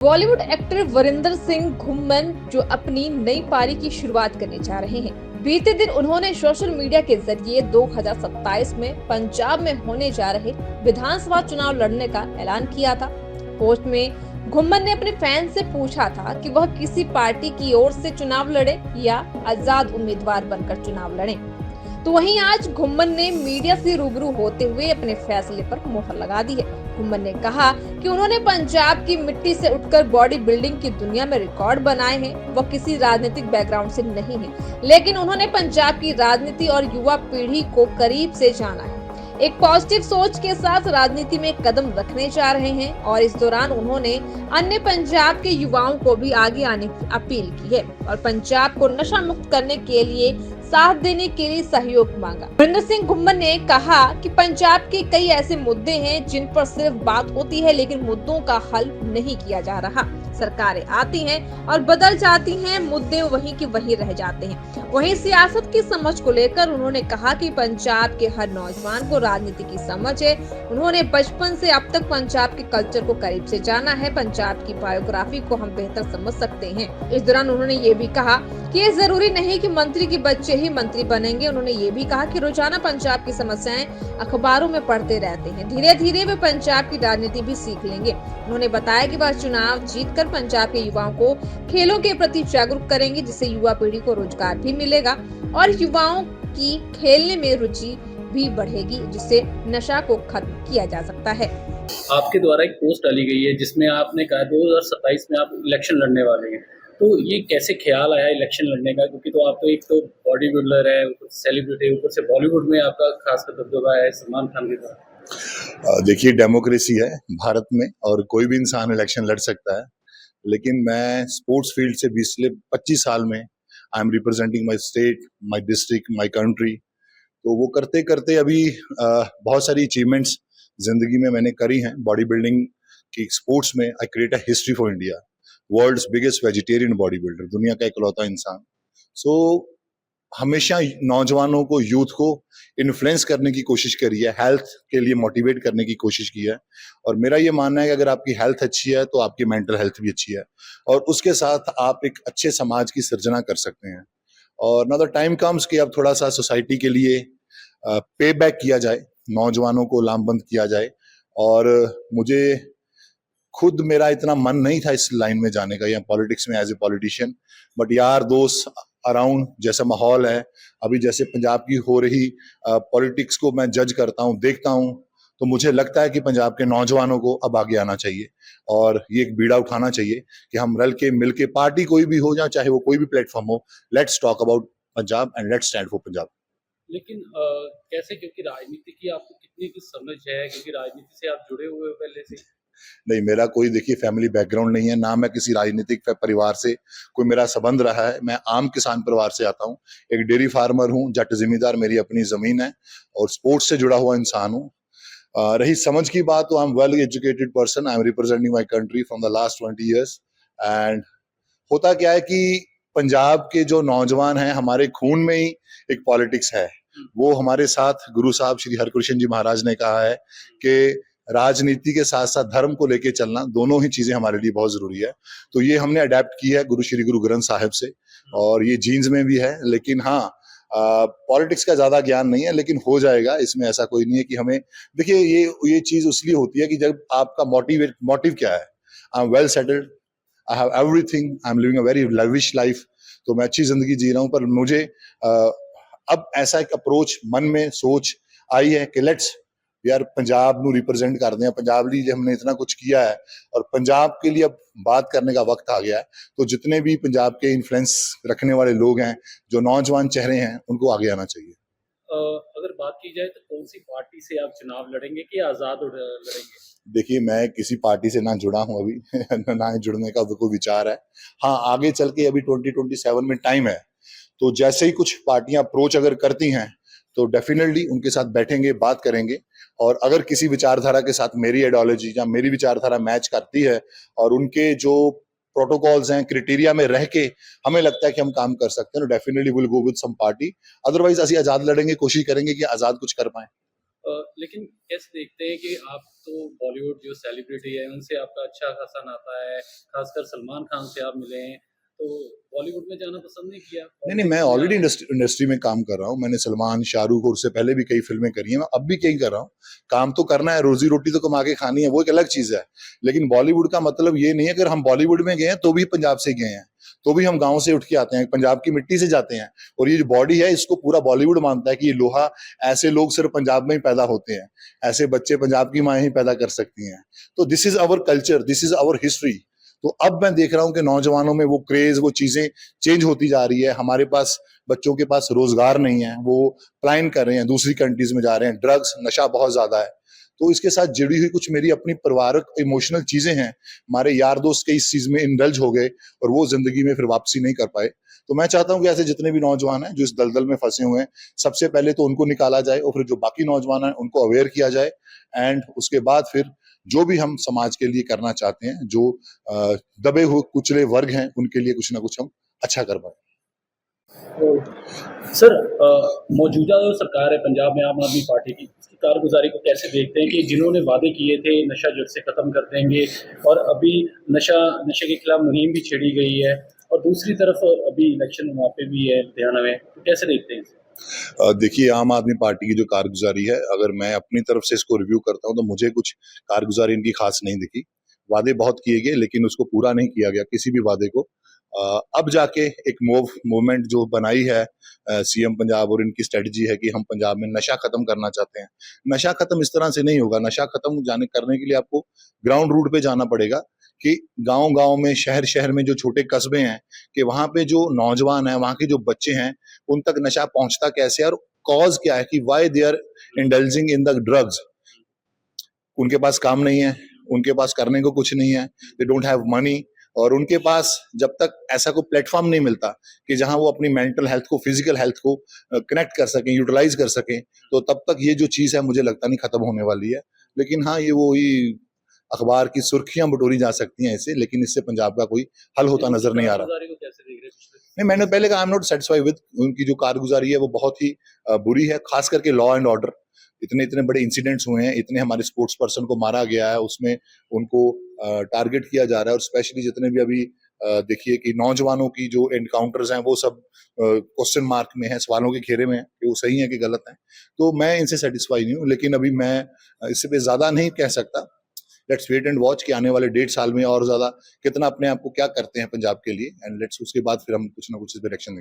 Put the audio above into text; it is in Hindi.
बॉलीवुड एक्टर वरिंदर सिंह घुम्मन जो अपनी नई पारी की शुरुआत करने जा रहे हैं। बीते दिन उन्होंने सोशल मीडिया के जरिए 2027 में पंजाब में होने जा रहे विधानसभा चुनाव लड़ने का ऐलान किया था। पोस्ट में घुम्मन ने अपने फैंस से पूछा था कि वह किसी पार्टी की ओर से चुनाव लड़े या आजाद उम्मीदवार बनकर चुनाव लड़े। तो वहीं आज घुम्मन ने मीडिया से रूबरू होते हुए अपने फैसले पर मोहर लगा दी है। घुम्मन ने कहा कि उन्होंने पंजाब की मिट्टी से उठकर बॉडी बिल्डिंग की दुनिया में रिकॉर्ड बनाए हैं। वह किसी राजनीतिक बैकग्राउंड से नहीं है, लेकिन उन्होंने पंजाब की राजनीति और युवा पीढ़ी को करीब से जाना है। एक पॉजिटिव सोच के साथ राजनीति में कदम रखने जा रहे हैं और इस दौरान उन्होंने अन्य पंजाब के युवाओं को भी आगे आने की अपील की है और पंजाब को नशा मुक्त करने के लिए साथ देने के लिए सहयोग मांगा। वरिंदर सिंह घुम्मन ने कहा कि पंजाब के कई ऐसे मुद्दे हैं जिन पर सिर्फ बात होती है, लेकिन मुद्दों का हल नहीं किया जा रहा। सरकारें आती हैं और बदल जाती हैं, मुद्दे वहीं के वहीं रह जाते हैं। वहीं सियासत की समझ को लेकर उन्होंने कहा कि पंजाब के हर नौजवान को राजनीति की समझ है। उन्होंने बचपन से अब तक पंजाब के कल्चर को करीब से जाना है। पंजाब की बायोग्राफी को हम बेहतर समझ सकते हैं। इस दौरान उन्होंने ये भी कहा कि ये जरूरी नहीं कि मंत्री के बच्चे ही मंत्री बनेंगे। उन्होंने ये भी कहा कि रोजाना पंजाब की समस्याएं अखबारों में पढ़ते रहते हैं, धीरे धीरे वे पंजाब की राजनीति भी सीख लेंगे। उन्होंने बताया कि वह चुनाव जीतकर पंजाब के युवाओं को खेलों के प्रति जागरूक करेंगे, जिससे युवा पीढ़ी को रोजगार भी मिलेगा और युवाओं की खेलने में रुचि भी बढ़ेगी, जिससे नशा को खत्म किया जा सकता है। आपके द्वारा एक पोस्ट डाली गई है जिसमें आपने कहा 2027 में आप इलेक्शन लड़ने वाले हैं, तो ये कैसे ख्याल आया इलेक्शन लड़ने का? क्योंकि तो आप तो एक तो बॉडी बिल्डर है, सेलिब्रिटी है, ऊपर से बॉलीवुड में आपका खासकर दबदबा है सलमान खान के साथ। देखिए, डेमोक्रेसी है भारत में और कोई भी इंसान इलेक्शन लड़ सकता है, लेकिन मैं स्पोर्ट्स फील्ड से 25 साल में I am representing my state, my district, my country. तो वो करते करते अभी बहुत सारी अचीवमेंट्स जिंदगी में मैंने करी हैं। बॉडी बिल्डिंग की स्पोर्ट्स में I create a history for India, world's biggest vegetarian body builder, दुनिया का इकलौता इंसान। सो हमेशा नौजवानों को, यूथ को इन्फ्लुएंस करने की कोशिश करी है, हेल्थ के लिए मोटिवेट करने की कोशिश की है। और मेरा ये मानना है कि अगर आपकी हेल्थ अच्छी है तो आपकी मेंटल हेल्थ भी अच्छी है और उसके साथ आप एक अच्छे समाज की सृजना कर सकते हैं। और नाउ द टाइम कम्स कि अब थोड़ा सा सोसाइटी के लिए पे बैक किया जाए, नौजवानों को लामबंद किया जाए। और मुझे खुद मेरा इतना मन नहीं था इस लाइन में जाने का या पॉलिटिक्स में एज ए पॉलिटिशियन, बट यार दोस्त अराउंड जैसा माहौल है अभी, जैसे पंजाब की हो रही पॉलिटिक्स को मैं जज करता हूँ, देखता हूँ, तो मुझे लगता है कि पंजाब के नौजवानों को अब आगे आना चाहिए और ये एक बीड़ा उठाना चाहिए कि हम रल के मिल के, पार्टी कोई भी हो, चाहे वो कोई भी प्लेटफॉर्म हो, let's talk about Punjab and let's stand for Punjab. लेकिन कैसे, क्योंकि राजनीति की आपको कितनी की समझ है, क्योंकि राजनीति से आप जुड़े हुए हो पहले से? नहीं, मेरा कोई देखिए फैमिली बैकग्राउंड नहीं है, ना मैं किसी राजनीतिक परिवार से कोई मेरा संबंध रहा है। मैं आम किसान परिवार से आता हूँ, एक डेयरी फार्मर हूँ, जट जिम्मेदार, मेरी अपनी जमीन है और स्पोर्ट्स से जुड़ा हुआ इंसान हूँ। रही समझ की बात, तो I am well educated person, I am representing my country from the last 20 years. And होता क्या है कि पंजाब के जो नौजवान हैं, हमारे खून में ही एक पॉलिटिक्स है। वो हमारे साथ गुरु साहब श्री हरकृष्ण जी महाराज ने कहा है कि राजनीति के साथ साथ धर्म को लेके चलना, दोनों ही चीजें हमारे लिए बहुत जरूरी है। तो ये हमने अडेप्ट की है गुरु ग्रंथ साहिब से और ये जीन्स में भी है। लेकिन हाँ, पॉलिटिक्स का ज्यादा ज्ञान नहीं है, लेकिन हो जाएगा, इसमें ऐसा कोई नहीं है कि हमें, देखिए ये चीज इसलिए होती है कि जब आपका मोटिव क्या है। I am well settled, I have everything, I am living a very lavish life, तो मैं अच्छी जिंदगी जी रहा हूँ। पर मुझे अब ऐसा एक अप्रोच मन में सोच आई है कि लेट्स यार पंजाब नू रिप्रेजेंट करते हैं, पंजाब लिए हमने इतना कुछ किया है और पंजाब के लिए अब बात करने का वक्त आ गया है। तो जितने भी पंजाब के इन्फ्लुएंस रखने वाले लोग हैं, जो नौजवान चेहरे हैं, उनको आगे आना चाहिए। अगर बात की जाए तो कौन सी पार्टी से आप चुनाव लड़ेंगे कि आजाद लड़ेंगे? देखिए, मैं किसी पार्टी से ना जुड़ा हूं अभी ना ही जुड़ने का कोई विचार है। हाँ, आगे चल के अभी 2027 में टाइम है, तो जैसे ही कुछ पार्टियां अप्रोच अगर करती हैं तो डेफिनेटली उनके साथ बैठेंगे, बात करेंगे। और अगर किसी विचारधारा के साथ मेरी आइडियोलॉजी या मेरी विचारधारा मैच करती है और उनके जो प्रोटोकॉल्स हैं, क्राइटेरिया में रह के हमें लगता है कि हम काम कर सकते हैं, तो definitely will go with some party. Otherwise असि आजाद लड़ेंगे, कोशिश करेंगे कि आजाद कुछ कर पाए। लेकिन कैसे देखते हैं कि आप तो बॉलीवुड जो सेलिब्रिटी है उनसे आपका अच्छा खासा नाता है, खासकर सलमान खान से आप मिले हैं, तो बॉलीवुड में जाना पसंद नहीं किया? नहीं, मैं पॉलिटिक्स में ऑलरेडी आ गए? इंडस्ट्री में काम कर रहा हूँ। मैंने सलमान, शाहरुख और उससे पहले भी कई फ़िल्में करी हैं, मैं अब भी कई कर रहा हूँ। काम तो करना है, रोज़ी-रोटी तो कमा के खानी है, वो एक अलग चीज़ है। लेकिन बॉलीवुड का मतलब ये नहीं है अगर हम बॉलीवुड में गए हैं, तो भी पंजाब से गए हैं, तो भी हम गाँव से उठ के आते हैं, पंजाब की मिट्टी से जाते हैं। और ये जो बॉडी है, इसको पूरा बॉलीवुड मानता है कि ये लोहा ऐसे लोग सिर्फ़ पंजाब में ही पैदा होते हैं, ऐसे बच्चे पंजाब की माँएँ ही पैदा कर सकती हैं। तो this is our culture, this is our history. तो अब मैं देख रहा हूँ कि नौजवानों में वो क्रेज़, वो चीज़ें चेंज होती जा रही है। हमारे पास बच्चों के पास रोजगार नहीं है, वो पलायन कर रहे हैं, दूसरी कंट्रीज में जा रहे हैं, ड्रग्स, नशा बहुत ज्यादा है। तो इसके साथ जुड़ी हुई कुछ मेरी अपनी पारिवारिक इमोशनल चीजें हैं। हमारे यार दोस्त के इस चीज में इंडल्ज हो गए और वो जिंदगी में फिर वापसी नहीं कर पाए। तो मैं चाहता हूँ कि ऐसे जितने भी नौजवान हैं जो इस दलदल में फंसे हुए हैं, सबसे पहले तो उनको निकाला जाए और फिर जो बाकी नौजवान हैं उनको अवेयर किया जाए। एंड उसके बाद फिर जो भी हम समाज के लिए करना चाहते हैं, जो दबे हुए कुचले वर्ग हैं, उनके लिए कुछ ना कुछ हम अच्छा कर पाए। तो सर, मौजूदा जो सरकार है पंजाब में आम आदमी पार्टी की, उसकी कारगुजारी को कैसे देखते हैं कि जिन्होंने वादे किए थे नशा जड़ से खत्म कर देंगे और अभी नशे के खिलाफ मुहिम भी छेड़ी गई है और दूसरी तरफ अभी इलेक्शन वहाँ पे भी है लुधियाना में, तो कैसे देखते हैं इसे? देखिए, आम आदमी पार्टी की जो कारगुजारी है, अगर मैं अपनी तरफ से इसको रिव्यू करता हूँ तो मुझे कुछ कारगुजारी इनकी खास नहीं दिखी। वादे बहुत किए गए लेकिन उसको पूरा नहीं किया गया किसी भी वादे को। अब जाके एक मूवमेंट जो बनाई है सीएम पंजाब और इनकी स्ट्रेटजी है कि हम पंजाब में नशा खत्म करना चाहते हैं। नशा खत्म इस तरह से नहीं होगा। नशा खत्म जाने करने के लिए आपको ग्राउंड रूट पे जाना पड़ेगा कि गांव-गांव में, शहर-शहर में जो छोटे कस्बे हैं, कि वहां पे जो नौजवान है, वहां के जो बच्चे हैं, उन तक नशा पहुंचता कैसे है और कॉज क्या है कि why they are indulging in the drugs. उनके पास काम नहीं है, उनके पास करने को कुछ नहीं है, दे डोंट हैव मनी। और उनके पास जब तक ऐसा कोई प्लेटफॉर्म नहीं मिलता कि जहां वो अपनी मेंटल हेल्थ को, फिजिकल हेल्थ को कनेक्ट कर सकें, यूटिलाइज कर सकें, तो तब तक ये जो चीज है मुझे लगता नहीं खत्म होने वाली है। लेकिन हाँ, ये वो ही अखबार की सुर्खियां बटोरी जा सकती हैं इससे, लेकिन इससे पंजाब का कोई हल होता नजर नहीं आ रहा। कारगुजारी को कैसे देख रहे हैं नहीं, मैंने पहले कहा I am not satisfied with उनकी जो कारगुजारी है, वो बहुत ही बुरी है, खास करके लॉ एंड ऑर्डर। इतने इतने बड़े इंसिडेंट्स हुए हैं, इतने हमारे स्पोर्ट्स पर्सन को मारा गया है, उसमें उनको टारगेट किया जा रहा है और स्पेशली जितने भी अभी देखिए कि नौजवानों की जो एनकाउंटर्स हैं वो सब क्वेश्चन मार्क में है, सवालों के घेरे में है कि वो सही है कि गलत है। तो मैं इनसे सेटिस्फाई नहीं हूँ, लेकिन अभी मैं इससे पे ज्यादा नहीं कह सकता। लेट्स वेट एंड वॉच कि आने वाले 1.5 साल में और ज्यादा कितना अपने आप को क्या करते हैं पंजाब के लिए, एंड लेट्स उसके बाद फिर हम कुछ ना कुछ इस पे एक्शन लेंगे।